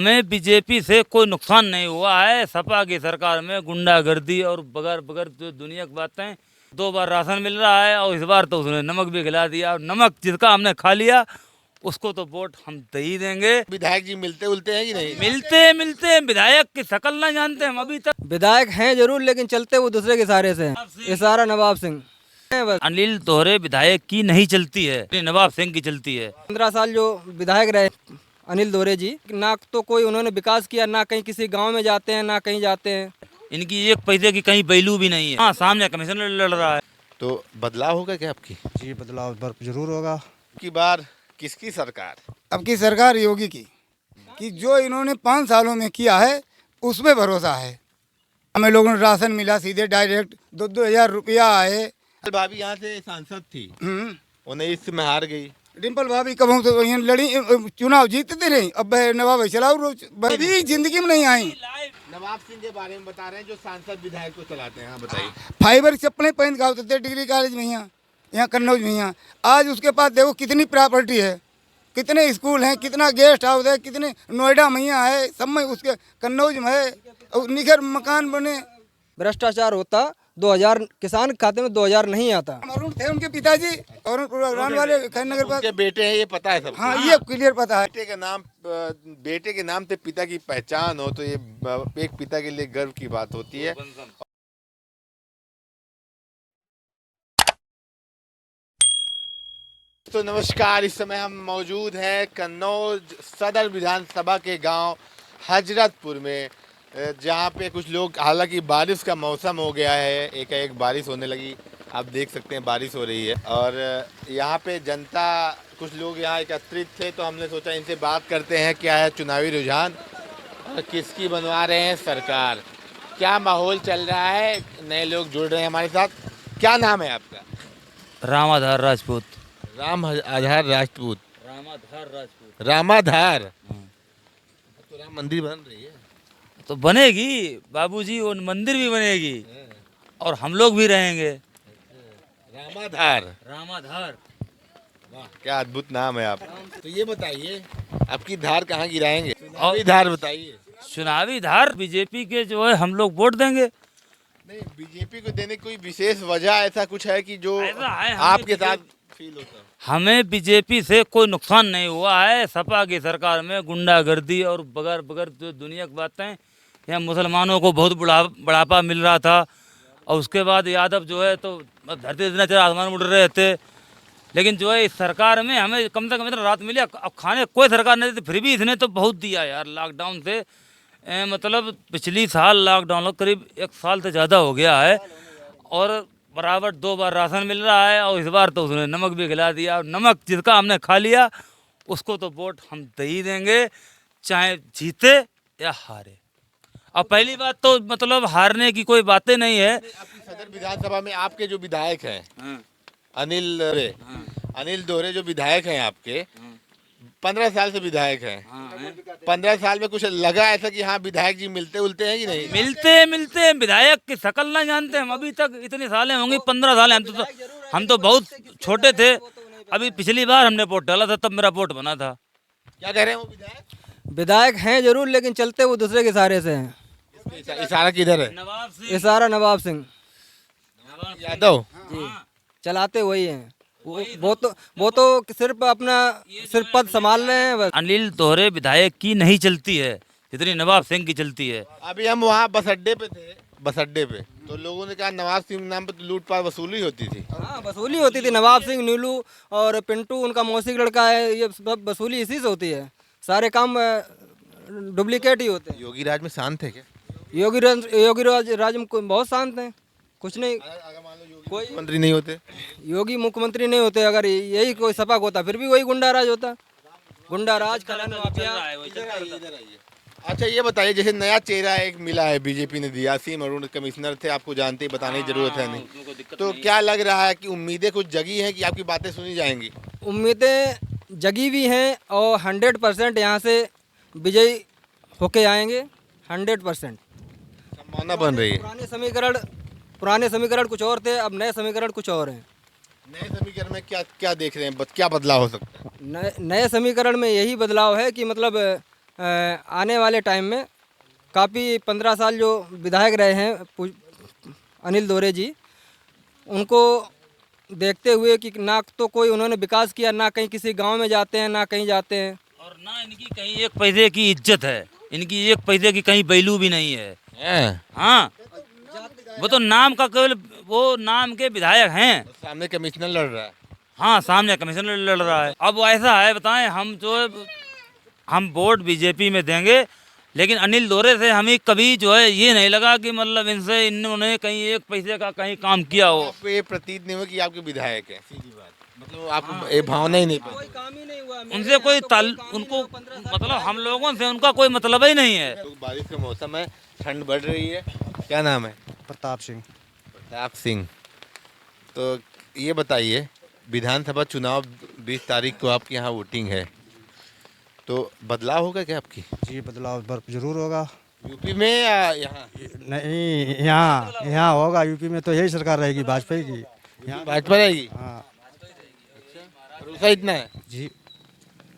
हमें बीजेपी से कोई नुकसान नहीं हुआ है। सपा की सरकार में गुंडागर्दी और बगैर बगैर जो दुनिया की बातें, 2 बार राशन मिल रहा है और इस बार तो उसने नमक भी खिला दिया। और नमक जिसका हमने खा लिया उसको तो वोट हम दे ही देंगे। विधायक जी मिलते उलते हैं कि नहीं? मिलते विधायक की शक्ल ना जानते हम अभी तक। विधायक हैं जरूर, लेकिन चलते वो दूसरे के सहारे से हैं। इशारा नवाब सिंह हैं बस। अनिल दोहरे विधायक की नहीं चलती है, नवाब सिंह की चलती है। 15 साल जो विधायक रहे अनिल दोहरे जी, ना तो कोई उन्होंने विकास किया, ना कहीं किसी गांव में जाते हैं, ना कहीं जाते हैं। इनकी एक पैसे की कहीं वैल्यू भी नहीं है। हाँ, सामने कमिश्नर लड़ रहा है। तो बदलाव होगा क्या आपकी? जी बदलाव जरूर होगा। की बार किसकी सरकार? अब की सरकार योगी की, कि जो इन्होंने 5 सालों में किया है उसमें भरोसा है। हमें लोगों को राशन मिला सीधे डायरेक्ट, 2-2 हज़ार रुपया आए। भाभी यहाँ से सांसद थी, उन्हें इसमें हार गई। डिम्पल भाभी कब हम तो यहाँ लड़ी, चुनाव जीतते रही। अब नवाब चलाओ रोज, भाभी जिंदगी में नहीं आई। नवाब सिंह के बारे में बता रहे हैं जो सांसद विधायक को चलाते हैं। हाँ बताइए। फाइबर चप्पलें पहन के होते थे डिग्री कॉलेज में, यहाँ कन्नौज में। यहाँ आज उसके पास देखो कितनी प्रॉपर्टी है, कितने स्कूल हैं, कितना गेस्ट हाउस है, कितने नोएडा में यहाँ है, सब में उसके कन्नौज में है, और निखर मकान बने। भ्रष्टाचार होता 2000 किसान के खाते में 2000 नहीं आता। अरुण थे उनके पिताजी, और वाले खैरनगर पास उनके बेटे हैं, ये पता है सब। हाँ, ये क्लियर पता है। बेटे के नाम पे पिता की पहचान हो तो ये एक पिता के लिए गर्व की बात होती है। तो नमस्कार, इस समय हम मौजूद हैं कन्नौज सदर विधानसभा के गांव हजरतपुर में, जहां पे कुछ लोग, हालांकि बारिश का मौसम हो गया है, एक बारिश होने लगी, आप देख सकते हैं बारिश हो रही है। और यहां पे जनता, कुछ लोग यहां एकत्रित थे, तो हमने सोचा इनसे बात करते हैं क्या है चुनावी रुझान और किसकी बनवा रहे हैं सरकार, क्या माहौल चल रहा है। नए लोग जुड़ रहे हैं हमारे साथ। क्या नाम है आपका? रामाधार राजपूत। राम आधार राजपूत। रामाधार राजपूत। रामाधार। तो राम मंदिर बन रही है? तो बनेगी बाबूजी, वो मंदिर भी बनेगी और हम लोग भी रहेंगे। रामाधार। रामाधार। वाह, क्या अद्भुत नाम है आप। तो ये बताइए, आपकी धार कहाँ गिराएंगे? और धार बताइए। चुनावी धार बीजेपी के जो है हम लोग वोट देंगे। नहीं, बीजेपी को देने की कोई विशेष वजह ऐसा कुछ है कि जो ऐसा है, आपके साथ फील होता है? हमें बीजेपी से कोई नुकसान नहीं हुआ है। सपा की सरकार में गुंडागर्दी और बगैर बगैर जो दुनिया की बातें, यहाँ मुसलमानों को बहुत बढ़ावा मिल रहा था, और उसके बाद यादव जो है तो धरती इतना चढ़ा आसमान उड़ रहे थे। लेकिन जो है इस सरकार में हमें कम से कम इतना रात मिली। अब खाने कोई सरकार नहीं देती, फिर भी इसने तो बहुत दिया यार। लॉकडाउन से मतलब पिछली साल लॉकडाउन करीब 1 साल से ज़्यादा हो गया है, और बराबर 2 बार राशन मिल रहा है और इस बार तो उसने नमक भी खिला दिया। और नमक जिसका हमने खा लिया उसको तो वोट हम दे ही देंगे, चाहे जीते या हारे। और पहली बात तो मतलब हारने की कोई बातें नहीं है। आपकी सदर विधानसभा में आपके जो विधायक हैं अनिल दोहरे, अनिल दोहरे जो विधायक हैं आपके, 15 साल से विधायक हैं। 15 साल में कुछ लगा ऐसा कि हाँ विधायक जी मिलते उलते हैं कि नहीं? मिलते विधायक की शक्ल ना जानते हम अभी तक। इतने सालें होंगी, 15 साल। हम तो बहुत छोटे थे। अभी पिछली बार हमने वोट डाला था, तब मेरा वोट बना था। क्या कह रहे हैं वो विधायक? विधायक हैं जरूर, लेकिन चलते वो दूसरे के सहारे से हैं। इशारा किधर है? नवाब सिंह इशारा नवाब सिंह यादव जी, चलाते वही हैं। वो तो सिर्फ अपना पद संभाल रहे हैं बस। अनिल दोहरे विधायक की नहीं चलती है जितनी नवाब सिंह की चलती है। अभी हम वहाँ बस अड्डे पे थे, बस अड्डे पे तो लोगों ने कहा नवाब सिंह नाम पे तो लूटपाट वसूली होती थी। हाँ, वसूली होती थी। नवाब सिंह, नीलू और पिंटू उनका मौसी का लड़का है, ये सब वसूली इसी से होती है। सारे काम डुप्लीकेट ही होते हैं। योगी राज में शांत है क्या? योगी राज में बहुत शांत हैं, कुछ नहीं। कोई मंत्री नहीं होते? योगी मुख्यमंत्री नहीं होते, अगर यही कोई सपा होता फिर भी वही गुंडा राज होता। गुंडा राज, खनन माफिया। अच्छा ये बताइए, जैसे नया चेहरा एक मिला है, बीजेपी ने दिया, सीम अरुण कमिश्नर थे, आपको जानते ही बताने की जरूरत है नहीं, तो क्या लग रहा है कि उम्मीदें कुछ जगी हैं कि आपकी बातें सुनी जाएंगी? उम्मीदें जगी भी हैं और 100% यहाँ से विजयी होके आएंगे। 100% संभावना बन रही है। पुराने समीकरण कुछ और थे, अब नए समीकरण कुछ और हैं। नए समीकरण में क्या क्या देख रहे हैं, क्या बदलाव हो सकता है? नए समीकरण में यही बदलाव है कि मतलब आने वाले टाइम में काफ़ी 15 साल जो विधायक रहे हैं अनिल दोरे जी, उनको देखते हुए कि ना तो कोई उन्होंने विकास किया, ना कहीं किसी गांव में जाते हैं, ना कहीं जाते हैं, और ना इनकी कहीं एक पैसे की इज्जत है, इनकी एक पैसे की कहीं वैल्यू भी नहीं है। हाँ, वो तो नाम का केवल वो नाम के विधायक हैं। सामने कमिश्नर लड़ रहा है। हाँ, सामने कमिश्नर लड़ रहा है। अब ऐसा है, बताएं, हम वोट बीजेपी में देंगे, लेकिन अनिल दोरे से हमें कभी जो है ये नहीं लगा कि मतलब इनसे इन्होंने कहीं एक पैसे का कहीं काम किया हो। आपको ये प्रतीत नहीं हुआ कि आपके विधायक है, सीधी बात, मतलब आपको ये भावना ही नहीं पड़ी। कोई काम ही नहीं हुआ उनसे कोई उनको मतलब हम लोगों से उनका कोई मतलब ही नहीं है। तो बारिश का मौसम है, ठंड बढ़ रही है। क्या नाम है? प्रताप सिंह। प्रताप सिंह। तो ये बताइए, विधानसभा चुनाव 20 तारीख को आपके यहाँ वोटिंग है, तो बदलाव होगा क्या आपकी? जी बदलाव जरूर होगा। यूपी में या यहाँ? नहीं, यहाँ होगा। यूपी में तो यही सरकार रहेगी, वाजपेयी की। यहाँ भाजपा रहेगी? हाँ भरोसा इतना है? जी।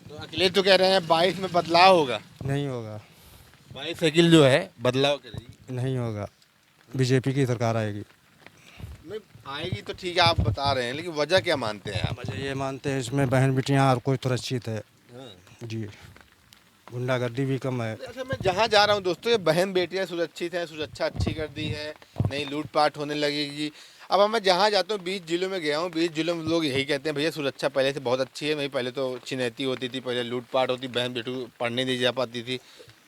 तो अखिलेश तो कह रहे हैं 22 में बदलाव होगा। नहीं होगा। 22 साइकिल जो है बदलाव करेगी। नहीं होगा, बीजेपी की सरकार आएगी। नहीं आएगी तो ठीक है, आप बता रहे हैं, लेकिन वजह क्या मानते हैं आप? मुझे ये मानते हैं इसमें बहन बेटियाँ और कोई सुरक्षित है जी, गुंडागर्दी भी कम है। अच्छा, मैं जहाँ जा रहा हूँ दोस्तों, ये बहन बेटियाँ सुरक्षित हैं, सुरक्षा अच्छी कर दी है, नहीं लूटपाट होने लगेगी। अब मैं जहाँ जाता हूँ, 20 जिलों में गया हूँ, 20 जिलों में लोग यही कहते हैं, भैया सुरक्षा पहले से बहुत अच्छी है। वहीं पहले तो छिनैती होती थी, पहले लूटपाट होती, बहन बेटू पढ़ने नहीं जा पाती थी।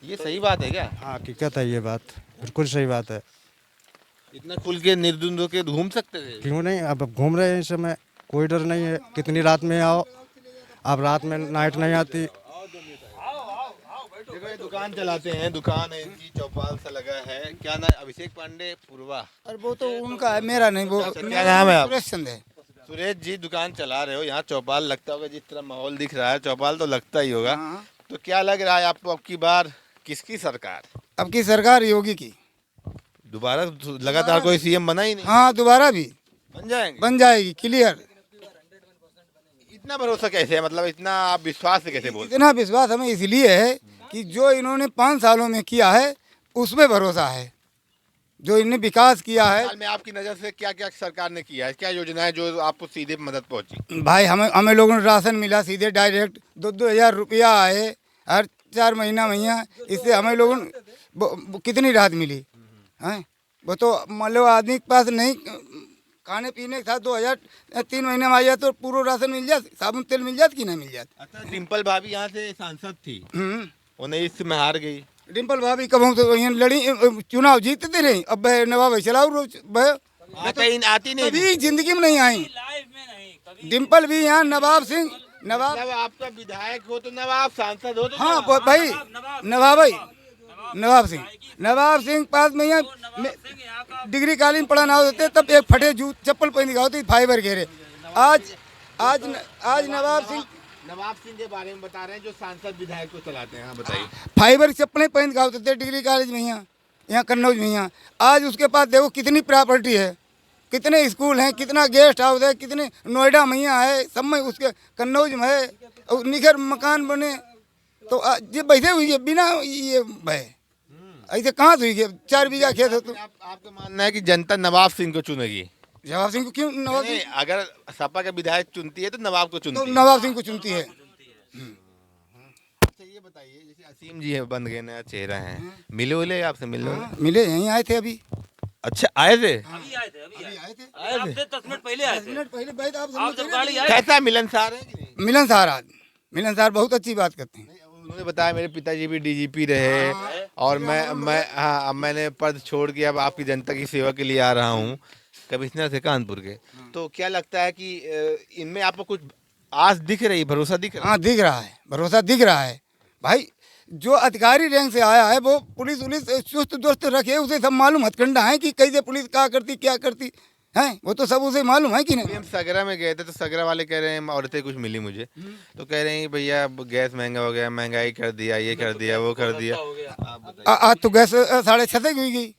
ये सही बात है क्या? हाँ, हकीकत है ये बात, बिल्कुल सही बात है। इतना खुल के निर्द्वंद होके घूम सकते थे? क्यों नहीं, अब घूम रहे हैं इस समय, कोई डर नहीं है। कितनी रात में आओ, अब रात में नाइट नहीं आती। देखो ये दुकान चलाते हैं, दुकान है इनकी, चौपाल सा लगा है। क्या नाम? अभिषेक पांडे पूर्वा। और वो तो उनका है, मेरा नहीं। वो क्या नाम है आप? सुरेश चंद है। सुरेश जी, दुकान चला रहे हो, यहाँ चौपाल लगता होगा, जिस तरह माहौल दिख रहा है चौपाल तो लगता ही होगा। हाँ। तो क्या लग रहा है आपको, अब की बार किसकी सरकार? अब की सरकार योगी की। दोबारा लगातार कोई सीएम बना ही नहीं। हाँ, दोबारा भी बन जाएंगे? बन जाएगी, क्लियर। इतना भरोसा कैसे है, मतलब इतना आप विश्वास से कैसे बोलते इतना विश्वास हमें इसलिए है कि जो इन्होंने 5 सालों में किया है उसमें भरोसा है। जो इन्हें विकास किया है, साल में आपकी नज़र से क्या क्या सरकार ने किया है, क्या योजनाएं जो आपको सीधे मदद पहुंची? भाई हमें लोगों को राशन मिला सीधे डायरेक्ट, 2-2 हज़ार रुपया आए हर 4 महीना। इससे हमें लोगों को कितनी राहत मिली हैं। वो तो मतलब आदमी के पास नहीं खाने पीने का था, 2003 महीने में आ जाए तो पूरा राशन मिल जाए, साबुन तेल मिल जाए कि नहीं मिल जाए। अच्छा, डिम्पल भाभी यहाँ से सांसद थी, 19 में हार गई। डिम्पल भाभी कब हम तो यहाँ लड़ी, चुनाव जीतते रही। अब नवाब चलाओ रोज आती नहीं कभी जिंदगी में नहीं आई। डिम्पल भी यहाँ नवाब सिंह, नवाब मतलब आपका विधायक हो तो नवाब, सांसद हो तो हाँ भाई नवाब सिंह पास में यहाँ डिग्री कॉलेज में पढ़ाना होते, तब एक फटे जूत चप्पल पहन के होती, फाइबर घेरे। आज नवाब सिंह के बारे में बता रहे हैं, जो सांसद विधायक को चलाते हैं। हाँ बताइए। फाइबर चप्पलें पहन के होते थे डिग्री कॉलेज में, यहाँ कन्नौज में। यहाँ आज उसके पास देखो कितनी प्रॉपर्टी है, कितने स्कूल हैं, कितना गेस्ट हाउस है, कितने नोएडा में है, सब में उसके कन्नौज में है, और निखर मकान बने। तो ये बैठे हुई है बिना ये भय, ऐसे कहाँ हुई है? 4 बीघा खेत है। तो आपका मानना है कि जनता नवाब सिंह को चुनेगी? नवाब सिंह को क्यों? नवाब नहीं, अगर सपा का विधायक चुनती है तो नवाब को चुनती तो है। नवाब सिंह को चुनती है। अच्छा ये बताइए, जैसे असीम जी है, बन गए, नया चेहरा है, मिले आपसे? मिले, यहीं आए थे अभी। अच्छा, आए थे? अभी आए थे, अभी आए थे। आए थे? आपसे 10 मिनट पहले आए थे। मिनट पहले बैठ आप जब गाड़ी आए, कैसा मिलनसार है कि नहीं? मिलनसार बहुत अच्छी बात करते हैं। उन्होंने बताया मेरे पिताजी भी डीजीपी रहे, और मैंने पद छोड़ के अब आपकी जनता की सेवा के लिए आ रहा हूँ, कमिश्नर से कानपुर के। तो क्या लगता है कि इनमें आपको कुछ आस दिख रही, भरोसा दिख रहा है? हाँ, दिख रहा है, भरोसा दिख रहा है। भाई जो अधिकारी रैंक से आया है वो पुलिस चुस्त दुरुस्त रखे, उसे सब मालूम हथकंडा है कि कैसे पुलिस क्या करती है, वो तो सब उसे मालूम है कि नहीं। हम सगरा में गए थे तो सगरा वाले कह रहे हैं, औरतें कुछ मिली मुझे, तो कह रहे हैं भैया अब गैस महंगा हो गया, महंगाई कर दिया, ये कर दिया, वो कर दिया। आज तो गैस 6.5 हुई गई,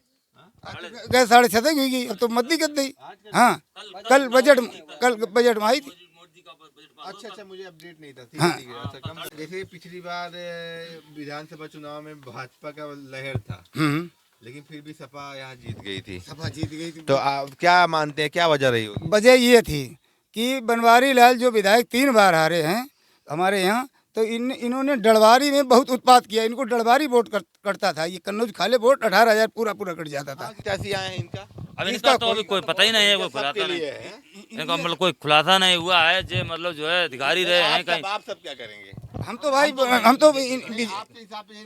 गैस 6.5 हुई गई, अब तो मद्दी कर दी। हाँ, कल बजट में आई थी। अच्छा, मुझे अपडेट नहीं था। ठीक हाँ। है, ठीक है। अच्छा, कम जैसे पिछली बार विधानसभा चुनाव में भाजपा का लहर था, लेकिन फिर भी सपा यहाँ जीत गई थी। सपा जीत गई थी। तो आप क्या मानते हैं, क्या वजह रही होगी? वजह ये थी कि बनवारी लाल जो विधायक 3 बार हारे हैं हमारे यहाँ, तो इन्होंने डलवारी में बहुत उत्पात किया। इनको डलवारी वोट करता था। ये कन्नौज खाले वोट 18,000 पूरा कट जाता था। कैसी आए हैं इनका? अब इनका तो अभी कोई पता ही नहीं है, कोई खुलासा नहीं है। इनका, मतलब कोई खुलासा नहीं हुआ है। जो मतलब जो है अधिकारी रहे हैं कहीं। आप सब क्या करेंगे? हम तो भाई हम तो आपके हिसाब से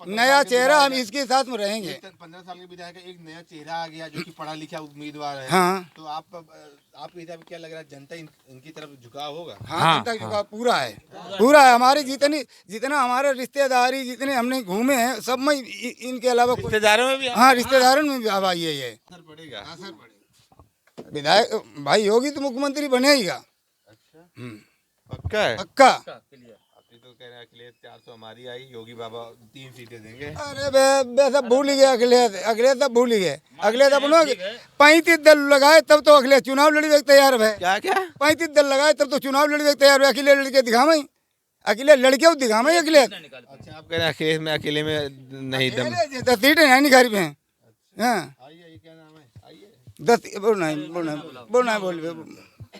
नया चेहरा हम इसके साथ में रहेंगे। 15 साल के विधायक का एक नया चेहरा आ गया जो कि पढ़ा लिखा उम्मीदवार है। हाँ। तो आपके हिसाब से क्या लग रहा है, जनता इनकी तरफ झुकाव होगा? हाँ, जनता का झुकाव पूरा है, पूरा है। हमारे जितना हमारे रिश्तेदारी जितने हमने घूमे हैं सब में इनके अलावा रिश्तेदारों में भी हाँ, रिश्तेदारों में भी हवा ये है। असर पड़ेगा। असर पड़ेगा। विधायक भाई योगी तो मुख्यमंत्री बनेगा। पक्का है? पक्का। तो कह रहे हैं अखिलेश 400 हमारी आई, योगी बाबा 3 सीटें देंगे। अरे बे सब भूल ही गए। अखिलेश सब भूल ही गए। अखिलेश अपना 35 दल लगाए तब तो अखिलेश चुनाव लड़ी तैयार है। क्या क्या 35 दल लगाए तब तो चुनाव लड़ी तैयार है। अखिलेश लड़के दिखावे, अखिलेश लड़के दिखावे अखिलेश। अच्छा, आप कह रहे हैं अखिलेश में अकेले में नहीं दम? 10 सीटें नहीं निखारी पे हैं। हाँ, आइए, क्या नाम है? आइए। 10 बोलना बोल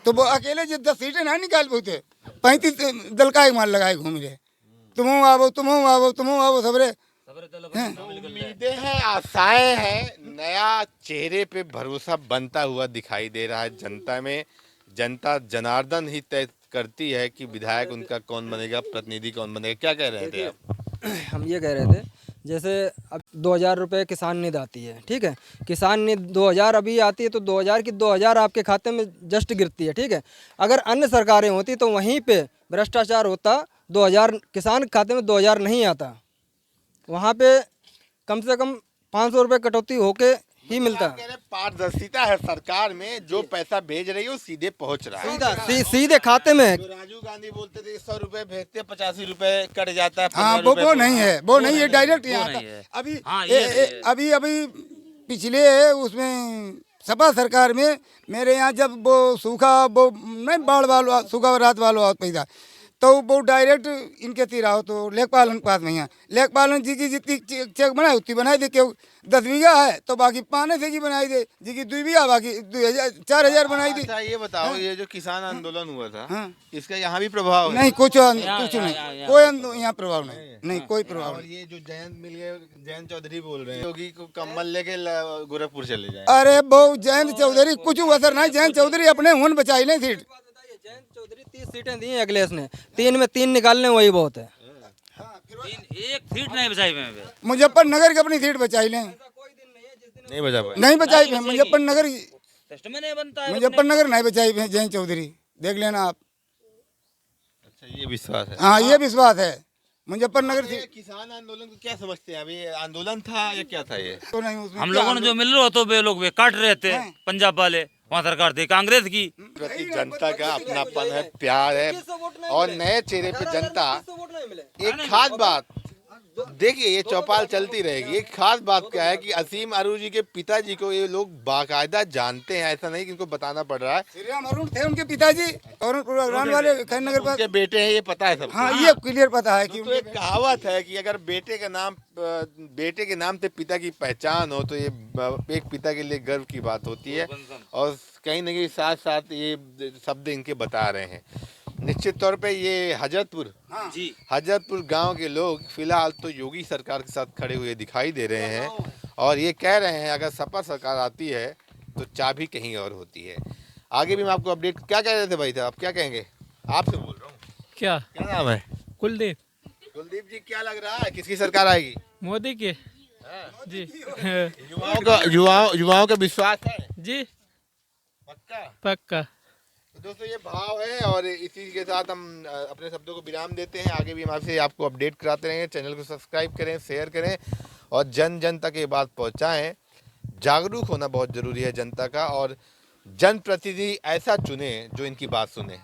तो वो अकेले जो 10 सीटें नहीं निकाल पाते। 35 दल का एक माल लगाए घूम रहे। तुम आवो सबरे। उम्मीदें हैं, आशाएं हैं, नया चेहरे पे भरोसा बनता हुआ दिखाई दे रहा है जनता में। जनता जनार्दन ही तय करती है कि विधायक उनका कौन बनेगा, प्रतिनिधि कौन बनेगा। क्या कह रहे थे आप? हम ये कह रहे थे, जैसे अब 2,000 रुपये किसान निधि आती है, ठीक है। किसान निधि 2,000 अभी आती है तो 2,000 की 2,000 आपके खाते में जस्ट गिरती है, ठीक है। अगर अन्य सरकारें होती तो वहीं पे भ्रष्टाचार होता, 2,000 किसान के खाते में 2,000 नहीं आता, वहाँ पे कम से कम 500 रुपये कटौती होके ही मिलता है। पारदर्शिता है सरकार में, जो पैसा भेज रही है वो सीधे पहुंच रहा है, सीधे खाते में। जो राजीव गांधी बोलते थे 100 रुपए भेजते 85 रुपए कट जाता है। हाँ, वो नहीं है, वो नहीं है, डायरेक्ट यहाँ अभी अभी पिछले उसमें सपा सरकार में मेरे यहाँ जब वो सूखा वो नहीं बाढ़ वालो सूखा रात वालो पैदा, तो वो डायरेक्ट इनके तीरा हो तो लेखपालन के पास में यहाँ लेखपालन जी की जितनी चेक बनाए उतनी बनाई दे। क्यों 10 बीघा है तो बाकी 5 से की बनाई दे, जी की 2 बीघा बाकी 4,000 बनाई दी। अच्छा, ये बताओ, ये जो किसान आंदोलन हुआ था, इसका यहाँ भी प्रभाव है? नहीं, कुछ नहीं, कोई यहाँ प्रभाव नहीं, कोई प्रभाव नहीं। ये जो जयंत चौधरी बोल रहे हैं योगी को कम्बल लेके गोरखपुर चले जाए। अरे वो जयंत चौधरी कुछ असर नहीं। जयंत चौधरी अपने हुन बचाई नहीं सीट। जयंत चौधरी 30 सीटें दी हैं अखिलेश ने, 3 में 3 निकालने वही बहुत है। एक सीट नहीं बचाई में मुजफ्फरनगर की अपनी सीट बचाई लें, नहीं बचा पाए। नहीं बचाई मुजफ्फरनगर नहीं बनता है। मुजफ्फरनगर नहीं बचाई जयंत चौधरी, देख लेना आप। अच्छा, ये विश्वास है? हाँ, ये विश्वास है। मुजफ्फरनगर किसान आंदोलन को क्या समझते हैं? अभी आंदोलन था या क्या था ये? तो नहीं, उसमें हम लोगों ने जो मिल रहा तो वे लोग वे काट रहे थे। पंजाब वाले, वहाँ सरकार थी कांग्रेस की। प्रति जनता का अपनापन है, प्यार है, और नए चेहरे पे जनता। एक खास बात देखिए, ये चौपाल चलती रहेगी। एक खास बात क्या है कि असीम अरुण जी के पिताजी को ये लोग बाकायदा जानते हैं, ऐसा नहीं कि इनको बताना पड़ रहा है। श्रीराम अरुण थे उनके पिताजी, और वाले खैरनगर पर उनके बेटे हैं, ये पता है सबको। हाँ, ये क्लियर पता है कि तो एक कहावत है कि अगर बेटे के नाम से पिता की पहचान हो तो ये एक पिता के लिए गर्व की बात होती है। और कहीं न कहीं साथ साथ ये शब्द इनके बता रहे हैं। निश्चित तौर पे ये हजरतपुर गांव के लोग फिलहाल तो योगी सरकार के साथ खड़े हुए दिखाई दे रहे हैं, और ये कह रहे हैं अगर सपा सरकार आती है तो चाबी कहीं और होती है। आगे भी मैं आपको अपडेट। क्या कह रहे थे भाई साहब, आप क्या कहेंगे? आपसे बोल रहा हूँ। क्या नाम है? कुलदीप। कुलदीप जी, क्या लग रहा है, किसकी सरकार आएगी? मोदी के जी। युवाओं का विश्वास है जी, पक्का? पक्का। तो दोस्तों, ये भाव है, और इसी के साथ हम अपने शब्दों को विराम देते हैं। आगे भी हम आपसे आपको अपडेट कराते रहेंगे। चैनल को सब्सक्राइब करें, शेयर करें, और जन जन तक ये बात पहुंचाएं। जागरूक होना बहुत ज़रूरी है जनता का, और जनप्रतिनिधि ऐसा चुने जो इनकी बात सुने।